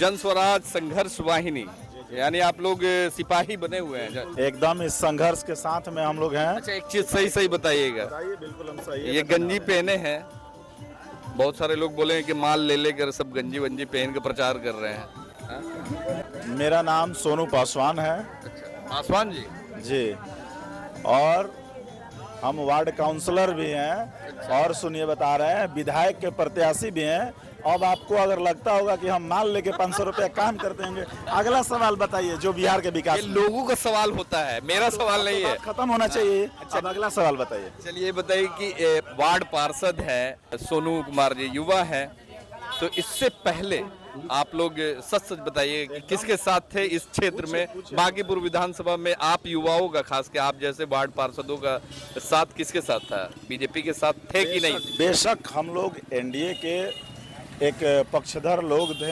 जन स्वराज संघर्ष वाहिनी, यानी आप लोग सिपाही बने हुए हैं। एकदम इस संघर्ष के साथ में हम लोग हैं। अच्छा, एक चीज सही सही बताइएगा। बिल्कुल हम सही ये गंजी पहने हैं, बहुत सारे लोग बोले हैं कि माल ले लेकर सब गंजी वंजी पहन के प्रचार कर रहे हैं। हाँ? मेरा नाम सोनू पासवान है। अच्छा, पासवान जी। जी, और हम वार्ड काउंसलर भी हैं और सुनिए बता रहे हैं विधायक के प्रत्याशी भी हैं। अब आपको अगर लगता होगा कि हम माल लेके 500 रुपया काम कर देंगे, अगला सवाल बताइए जो बिहार के विकास ये लोगों का सवाल होता है, मेरा सवाल नहीं है। खत्म होना चाहिए। अब अगला सवाल बताइए। चलिए बताइए कि वार्ड पार्षद है सोनू कुमार जी, युवा है, तो इससे पहले आप लोग सच सच बताइए कि किसके साथ थे इस क्षेत्र में, बांकीपुर विधानसभा में आप युवाओं का, खास के आप जैसे वार्ड पार्षदों का साथ किसके साथ था? बीजेपी के साथ थे कि नहीं? बेशक हम लोग एनडीए के एक पक्षधर लोग थे,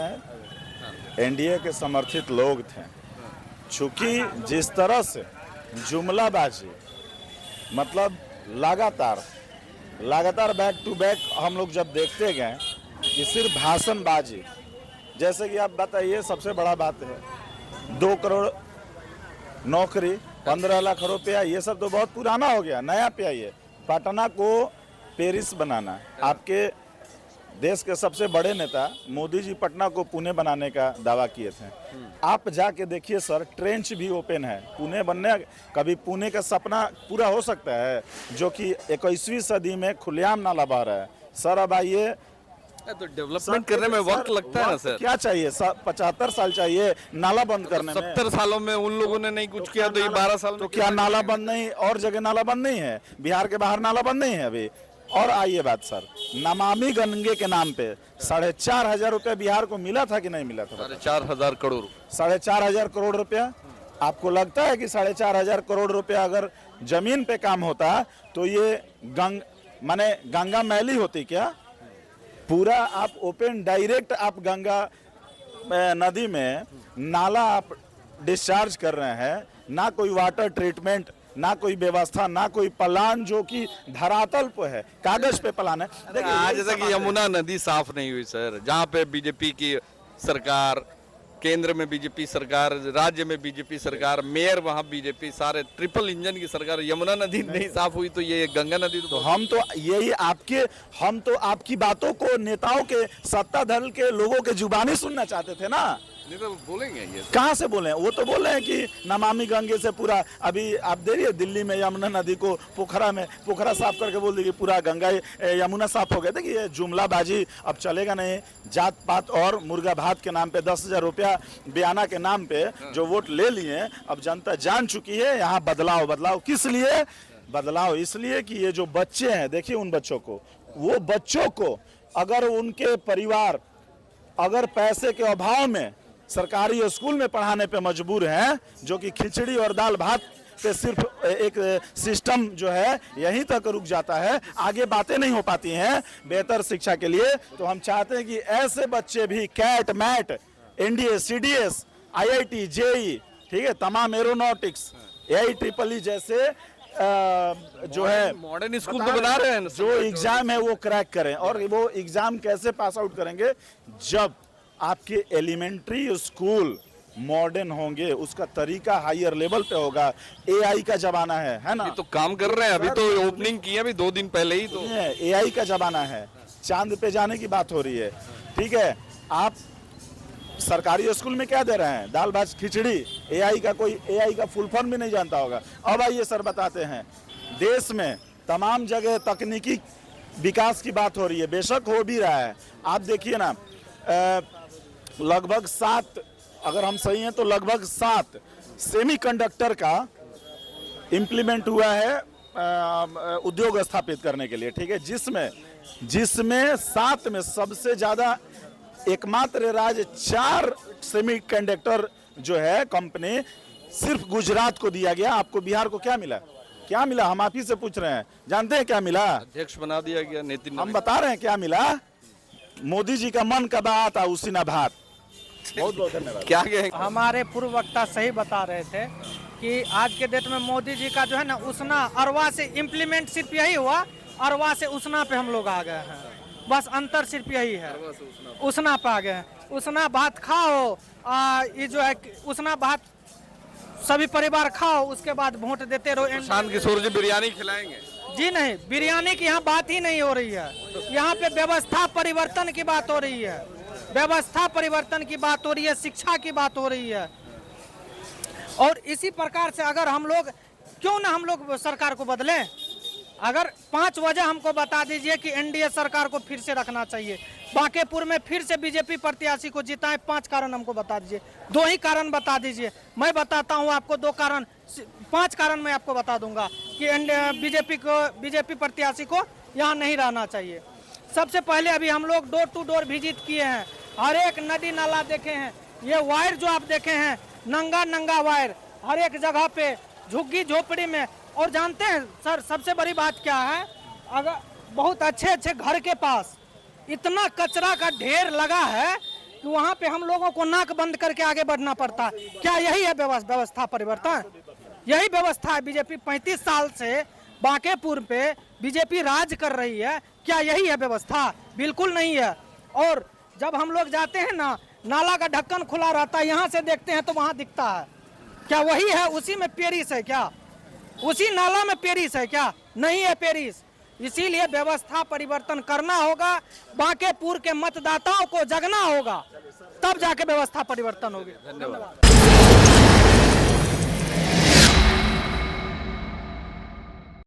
एनडीए के समर्थित लोग थे। चूंकि जिस तरह से जुमलाबाजी, मतलब लगातार बैक टू बैक हम लोग जब देखते गए कि सिर्फ भाषणबाजी, जैसे कि आप बताइए, सबसे बड़ा बात है 2 करोड़ नौकरी, 15 लाख रुपया, ये सब तो बहुत पुराना हो गया। नया पे आइए, पटना को पेरिस बनाना। आपके देश के सबसे बड़े नेता मोदी जी पटना को पुणे बनाने का दावा किए थे। आप जाके देखिए सर, ट्रेंच भी ओपन है। पुणे बनने, कभी पुणे का सपना पूरा हो सकता है जो कि 21वीं सदी में खुलेआम नाला बह रहा है। सर अब आइए, तो डेवलपमेंट करने में वक्त लगता है ना सर? क्या चाहिए? 75 साल चाहिए नाला बंद करने में। 70 सालों में उन लोगों ने नहीं कुछ किया, तो ये 12 साल में तो क्या नाला बंद नहीं? और जगह नाला बंद नहीं है? बिहार के बाहर नाला बंद नहीं है अभी? और आइए बात सर, नमामि गंगे के नाम पे 4,500 रुपया बिहार को मिला था कि नहीं मिला था? 4,500 करोड़। 4,500 करोड़ रुपया। आपको लगता है कि 4,500 करोड़ रुपया अगर जमीन पे काम होता तो ये माने गंगा मैली होती क्या? पूरा आप ओपन डायरेक्ट आप गंगा नदी में नाला आप डिस्चार्ज कर रहे हैं, ना कोई वाटर ट्रीटमेंट, ना कोई व्यवस्था, ना कोई प्लान जो कि धरातल पे है, कागज पे प्लान है। देखिए आज जैसा कि यमुना नदी साफ नहीं हुई सर, जहाँ पे बीजेपी की सरकार, केंद्र में बीजेपी सरकार, राज्य में बीजेपी सरकार, मेयर वहाँ बीजेपी, सारे ट्रिपल इंजन की सरकार, यमुना नदी नहीं साफ हुई तो ये गंगा नदी तो हम तो आपकी बातों को नेताओं के, सत्ताधर के लोगों के जुबानी सुनना चाहते थे ना। नहीं तो बोलेंगे ये कहाँ से बोले? वो तो बोल रहे हैं कि नमामि गंगे से पूरा, अभी आप देखिए दिल्ली में यमुना नदी को पोखरा साफ करके बोल दी कि पूरा गंगा यमुना साफ हो गया। देखिए ये जुमलाबाजी अब चलेगा नहीं। जात पात और मुर्गा भात के नाम पे 10,000 रुपया बयाना के नाम पे जो वोट ले लिए, अब जनता जान चुकी है यहाँ बदलाव किस लिए? बदलाव इसलिए कि ये जो बच्चे हैं, देखिए उन बच्चों को, वो बच्चों को अगर उनके परिवार अगर पैसे के अभाव में सरकारी स्कूल में पढ़ाने पे मजबूर हैं, जो कि खिचड़ी और दाल भात पे सिर्फ एक सिस्टम जो है यहीं तक रुक जाता है, आगे बातें नहीं हो पाती हैं बेहतर शिक्षा के लिए, तो हम चाहते हैं कि ऐसे बच्चे भी CAT MAT, NDA, CDS, IIT, JEE, ठीक है, तमाम एरोनॉटिक्स, AIEEE जैसे जो है मॉडर्न स्कूल तो बना रहे हैं, जो एग्जाम है वो क्रैक करें। और वो एग्जाम कैसे पास आउट करेंगे? जब आपके एलिमेंट्री स्कूल मॉडर्न होंगे, उसका तरीका हायर लेवल पे होगा। AI का जमाना है ना? तो काम कर रहे हैं, अभी तो ओपनिंग की है अभी 2 दिन पहले ही तो। AI का जमाना है, चांद पे जाने की बात हो रही है, ठीक है। आप सरकारी स्कूल में क्या दे रहे हैं? दाल भात खिचड़ी। AI का फुल फॉर्म भी नहीं जानता होगा। अब आइए सर बताते हैं, देश में तमाम जगह तकनीकी विकास की बात हो रही है, बेशक हो भी रहा है। आप देखिए ना, लगभग 7, अगर हम सही हैं तो लगभग 7 सेमीकंडक्टर का इम्प्लीमेंट हुआ है उद्योग स्थापित करने के लिए, ठीक है, जिसमें 7 में सबसे ज्यादा एकमात्र राज्य 4 सेमीकंडक्टर जो है कंपनी सिर्फ गुजरात को दिया गया। आपको बिहार को क्या मिला? हम आप ही से पूछ रहे हैं, जानते हैं क्या मिला? अध्यक्ष बना दिया गया नितिन। हम बता रहे हैं क्या मिला? मोदी जी का मन का बात आ उसी ना भात। बहुत बहुत धन्यवाद। क्या कहें? हमारे पूर्व वक्ता सही बता रहे थे कि आज के डेट में मोदी जी का जो है ना उसना अरवा से इम्प्लीमेंट सिर्फ यही हुआ, अरवा से उसना पे हम लोग आ गए हैं, बस अंतर सिर्फ यही है, उसना पे आ गए हैं। उसना भात खाओ, ये जो है उसना भात सभी परिवार खाओ, उसके बाद वोट देते रहो। प्रशांत किशोर जी बिरयानी खिलाएंगे? जी नहीं, बिरयानी की यहाँ बात ही नहीं हो रही है। यहाँ पे व्यवस्था परिवर्तन की बात हो रही है, व्यवस्था परिवर्तन की बात हो रही है, शिक्षा की बात हो रही है। और इसी प्रकार से अगर हम लोग, क्यों ना हम लोग सरकार को बदलें? अगर 5 वजह हमको बता दीजिए कि एनडीए सरकार को फिर से रखना चाहिए, बांकेपुर में फिर से बीजेपी प्रत्याशी को जिताएं, 5 कारण हमको बता दीजिए। 2 ही कारण बता दीजिए, मैं बताता हूं आपको 2 कारण, 5 कारण मैं आपको बता दूंगा कि बीजेपी प्रत्याशी को यहाँ नहीं रहना चाहिए। सबसे पहले अभी हम लोग डोर टू डोर विजिट किए हैं, हर एक नदी नाला देखे हैं, ये वायर जो आप देखे हैं नंगा नंगा वायर हर एक जगह पे, झुग्गी झोपड़ी में। और जानते हैं सर सबसे बड़ी बात क्या है, अगर बहुत अच्छे अच्छे घर के पास इतना कचरा का ढेर लगा है कि वहाँ पे हम लोगों को नाक बंद करके आगे बढ़ना पड़ता है। क्या यही है व्यवस्था परिवर्तन? यही व्यवस्था है? बीजेपी 35 साल से बांकेपुर पे बीजेपी राज कर रही है, क्या यही है व्यवस्था? बिल्कुल नहीं है। और जब हम लोग जाते हैं ना, नाला का ढक्कन खुला रहता है, यहाँ से देखते हैं तो वहाँ दिखता है, क्या वही है? उसी में पेरिस है क्या? उसी नाला में पेरिस है क्या? नहीं है पेरिस। इसीलिए व्यवस्था परिवर्तन करना होगा, बांकेपुर के मतदाताओं को जगना होगा, तब जाके व्यवस्था परिवर्तन होगी। धन्यवाद।